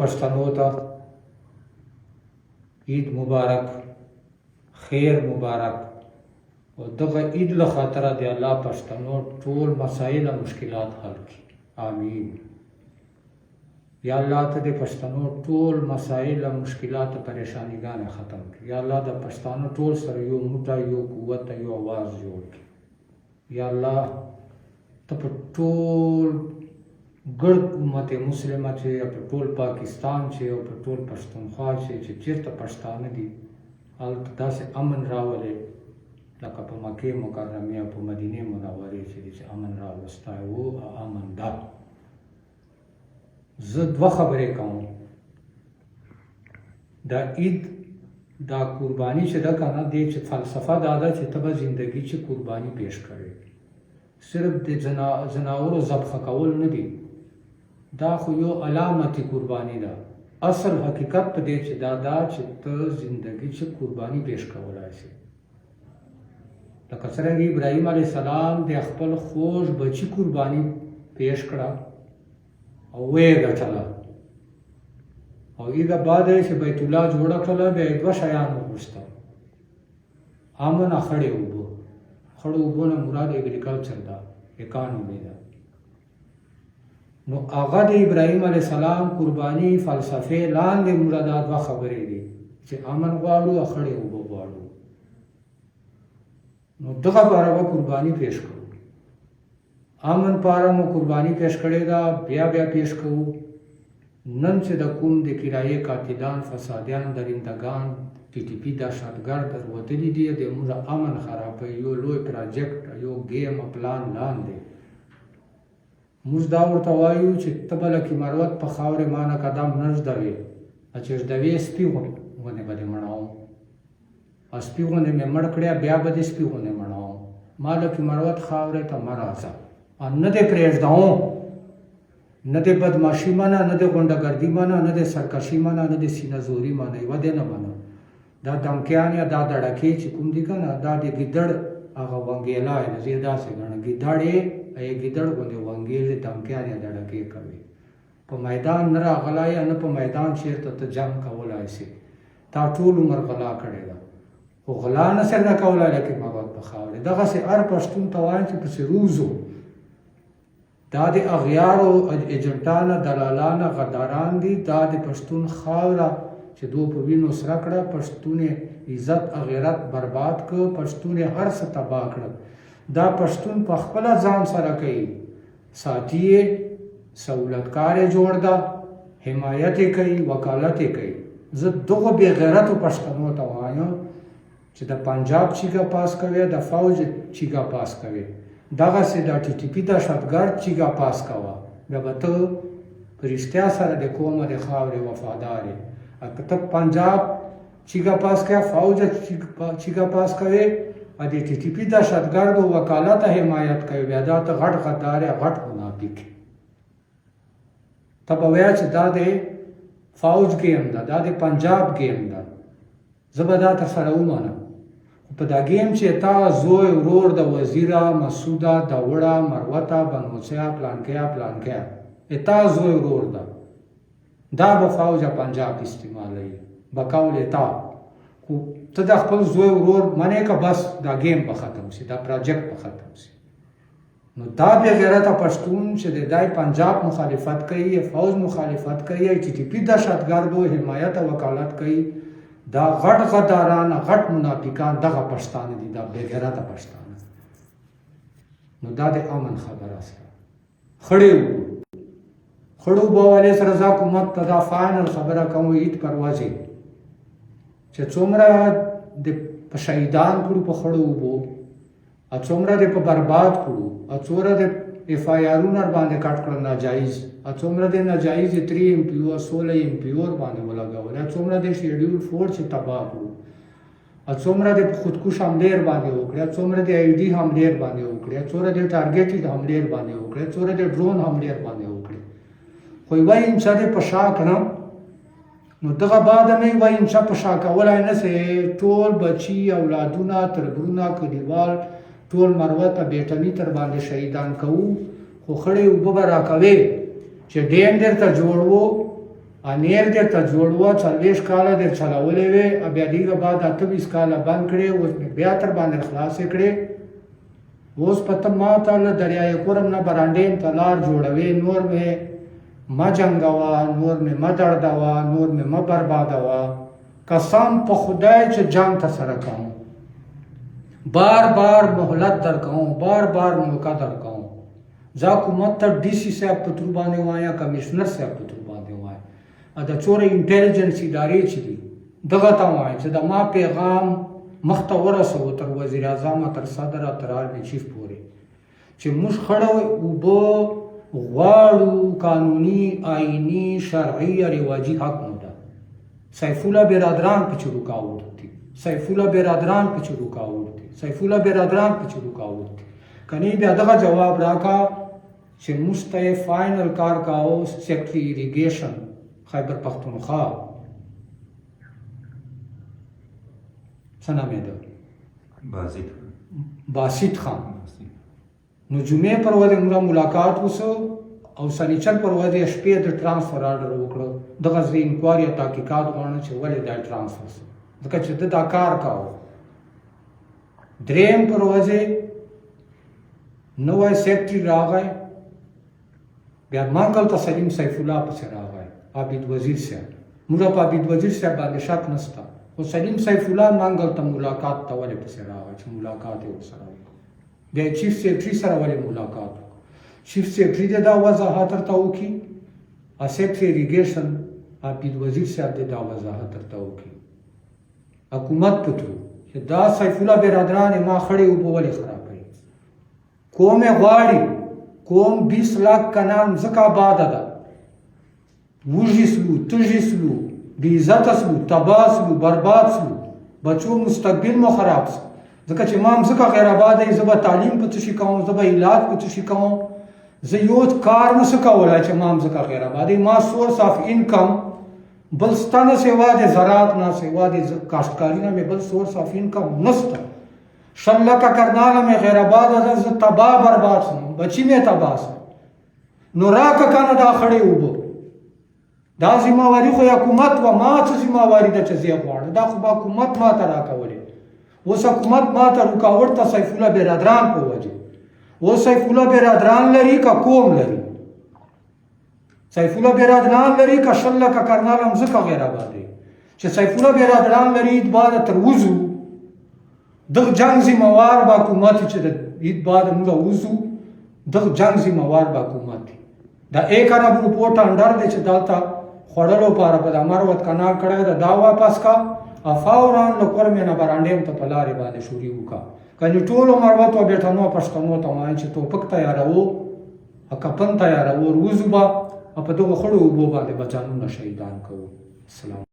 پښتنو ته عید مبارک، خیر مبارک. او دغه عید له خاطره د الله پښتنو ټول مسایل او مشکلات حل کړي. آمین. یا الله ته د پښتنو ټول مسایل او مشکلات او پریشانیګانې ختم کړي. یا الله د پښتنو ټول سره یو موټی، یو قوت، یو آواز جوړ کړي. یا الله ته په ټول ګرد امت مسلمه چې په ټول پاکستان چې او په ټول پښتونخوا چې چېرته پښتانه دي هلته داسې امن راولې لکه په مکې مکرمې او په مدینې منورې چې امن راوستی و امن ده. زه دوه خبرې کوم. دا عید دا قرباني چې ده که نه دی چې فلسفه دا ده چې ته به زندګي چې قرباني پیش کوې. صرف د ځناورو ذبحه کول نه دي، دا خو یو علامتي قرباني ده. اصل حقیقت په دې چې دا ده چې ته زندګي چې قرباني پیش کولی شي. لکه څرنګه ابراهیم علیه السلام د خپل خوږ بچي قرباني پیش کړه او ویې ګټله، او هغه بعد یې چې بیت الله جوړه کړله بیا یې دوه شیان وغوښتل: امن او خړې اوبه. خړو اوبو نه مراد اګریکلچر ده، اکانومي ده. نو هغه د ابراهیم علیه السلام قرباني فلسفې لاندې موږ دا دوه خبرې دي چې امن غواړو او خړې اوبه غواړو. نو دغه پاره به قرباني پیش کوو. امن پاره مو قرباني پیش کړې ده، بیا پیش کوو. نن چې د کوم د کرایې قاتلان، فسادیان، درندګان، TTP دهشتګرد وتلي دي د موږ امن خرابوي، یو لوی پراجیکټ، یو گیم پلان لاندې موږ دا ورته وایو چې ته به لکې مروت په خاورې مانه قدم نه ږدوې، چې ږدوې سپي غوندې به دې مړوم. سپي غوندې مې مړ کړې بیا به دې سپي غوندې مړوم. ما لکې مروت خاورې ته مه راځه، نه دې پرېږدوم. نه دې بدماشي منه، نه دې غونډهګردي منه، نه دې سرکشي منه، نه دې سینه زوري منه، یوه دې نه منه. دا دمکیان یا دا دړکې چې کوم دي که نه، دا د ګیدړ هغه ونګېلا یې زه یې داسې ګڼم. ګیدړ یې ګیدړ غوندې ونګېلې، دمکیان یې دړکې کوي. په میدان نه راغلی یا نه په میدان چېرته ته جنګ کولی شي. تا ټول عمر غلا کړې ده، خو غلا نه سر نه کولی لکې مواد په خاورې. دغسې هر پښتون ته وایم چې پسې روزو. دا د اغیارو ایجنټانه، دلالانه، غداران دي. دا د پښتون خاوره چې دو په وینو سره کړه، پښتون عزت او غیرت برباد کړ، پښتون هر څه تباه کړه. دا پښتون په خپله ځان سره کوي، ساتي یې، سهولتکار یې جوړ ده، حمایت یې کوي، وکالت یې کوي. زه دغو بې غیرتو پښتنو ته وایم چې د پنجاب چیګه پاس کوي، د فوج چیګه پاس کوي، دغسې د TTP دهشتګرد چیګه پاس کوه، بیا به ته په رښتیا سره د قومه د خاورې وفادار یې. که ته پنجاب چیګه پاس کوې، فوج چیګه پاس کوې، او د TTP دهشتګردو وکالت حمایت کوي، بیا دا ته غټ غدار یې، غټ منافق یې. ته به وایه چې دا د فوج ګیم ده، دا د پنجاب ګیم ده، زه به دا ته سره ومنم. په دا ګیم چې تا زوی، ورور د وزیره، مسعوده، داوړه، مروته، بنوڅیا، پلانکیا تا زوی ورور ده، دا به فوج پنجاب استعمالوي، بقول تا. خو ته د خپل زوی ورور منې که بس دا ګیم به ختم شي، دا پراجیکټ به ختم شي. نو دا بې غیرته پښتون چې د دای پنجاب مخالفت کوي، فوج مخالفت کوي، TTP دهشتګردو حمایت او وکالت کوي، دا غټ غداران، غټ منافقان دغه پښتانه دي، دا بې غیرته پښتانه. نو دا د امن خبره سره خړې اوبه والې سره زه حکومت ته دا فاینل خبره کوم، عید پر ورځې چې څومره د په شهیدان کړو په خړو اوبو، او څومره د په برباد کړو، او څومره د FIR-ونه باندې کټ کړل ناجایز، او څومره د ناجایز 3 MPO 16 MPO باندې ولګول، او څومره د شیډیول فورس تباه کړو، او څومره د خودکش حملې باندې وکړي، څومره د ID حملې باندې وکړي، څومره د ټارګټډ حملې باندې وکړي، څومره د ډرون حملې باندې وکړي. خو یوه انچه دې په شا کړم، نو دغه بعد مې یوه انچه په شا کولی نه سې. ټول بچي، اولادونه، تربرونه، کلیوال ټول مروته بیټني تر باندې شهیدان کوو، خو خړې اوبه به راکوې چې ډیم درته جوړ و، انیر درته جوړ وه 40 کاله در چلولې وې بیا د هغه بعد 28 کاله بند کړې اوس مې بیا تر باندې خلاصې کړې اوس په ته ما ته له دریای کرم نه برانډې ته لار جوړوې نور مې مه جنګوه نور مې مه دردوه نور مې مه بربادوه قسم په خدای چې جنګ ته سره کوم بار بار مهلت در کوم بار بار موقع در کوم زه حکومت ته ډي سي صاحب په تور باندې وایم کمشنر صاحب په تور باندې وایم د څوره انټیلیجنس ادارې چې دي دغه ته وایم چې د ما پیغام مخته ورسوو تر وزیر اعظم تر صدر تر آرمي چیف پورې چې موږ خړه اوبه غواړو قانوني آئینی شرعي رواجي حق مو ده سیف الله برادران پکې رکاوټ دي سیف الله برادران پکې رکاوټ دي سیف الله برادران پکې رکاوټ دي کني بیا دغه جواب راکا چې مستې فائنل کار کاو سیکټری ایریګیشن خیبر پختونخوا څه نام یې ده باسط خان نو جمعې پر ورځ موږ ملاقات وسو او سنیچر پر ورځ شپې د ټرانسفر آرډر وکړو دغه ځای انکوایري تحقیقات غواړم چې ولې دا ټرانسفر شو ځکه چې دا کار کاوه دریم پر ورځ نوی سیکټري راغی بیا منګل ته سلیم سیف الله پسې راغی عابد وزیر صاحب موږ په عابد وزیر صاحب باندې شک نشته خو سلیم سیف الله منګل ته ملاقات ته ولې پسې راغی چې ملاقات یې ورسره وکړو بیا چیف سیکټري سره ولې ملاقات وکړو چیف سیکټري دې دا وضاحت درته وکړي سیکټري ایریګیشن عابد وزیر صاحب دې دا وضاحت درته وکړي حکومت پتو چې دا سیف الله برادران ما خړې اوبه ولې خرابوي کوم غواړي کوم 20 लाख کنال ځکه آباد ده وږي سلو تږي سلو بې عزته سلو تباه سلو برباد سلو بچو مستقبل مو خراب سو ځکه چې ما هم ځکه غیر آباد یې زه به تعلیم په څه شي کوم زه به علاج په څه شي کوم زه یو کار نه شم کولی چې ما هم ځکه غیر آباد یې ما سورس آف انکم بل ستا نه سوا د زراعت نه سوا د کاشتکاري نه مې بل سورس آف انکم نشته 100 लाख کرناله مې غیر آباد ده زه تباه برباد سم بچی مې تباه سم نو راکه کنه دا خړې اوبه دا ذمہواری خو حکومت و ما څه ذمہواری ده چې زه غواړم دا خو حکومت ما ته راکولې اوس حکومت ما ته رکاوټ ته سیف الله برادران په وجه اوس سیف الله برادران لري که کوم لري سیف الله برادران لري که 100 लाख کرناله مځکه غیر آباد دی چې سیف الله برادران لري بعد تر وضو دغه جنگ ذمہوار با حکومت چې د عید بعد موږ وځو دغه جنگ ذمہوار با حکومت دا 1 ارب رپورټ انډر دی چې دلته خوړلو لپاره په امروت کانال کړی دا واپس کا افاوران لکور مې نه برانډیم ته په لارې باندې شوري وکا کني ټول مروت او بیٹانو پښتنو ته وایي چې توپک تیارو کپن تیارو روزو با په دغه خړو وبو باندې بچانو شهیدان کوو. السلام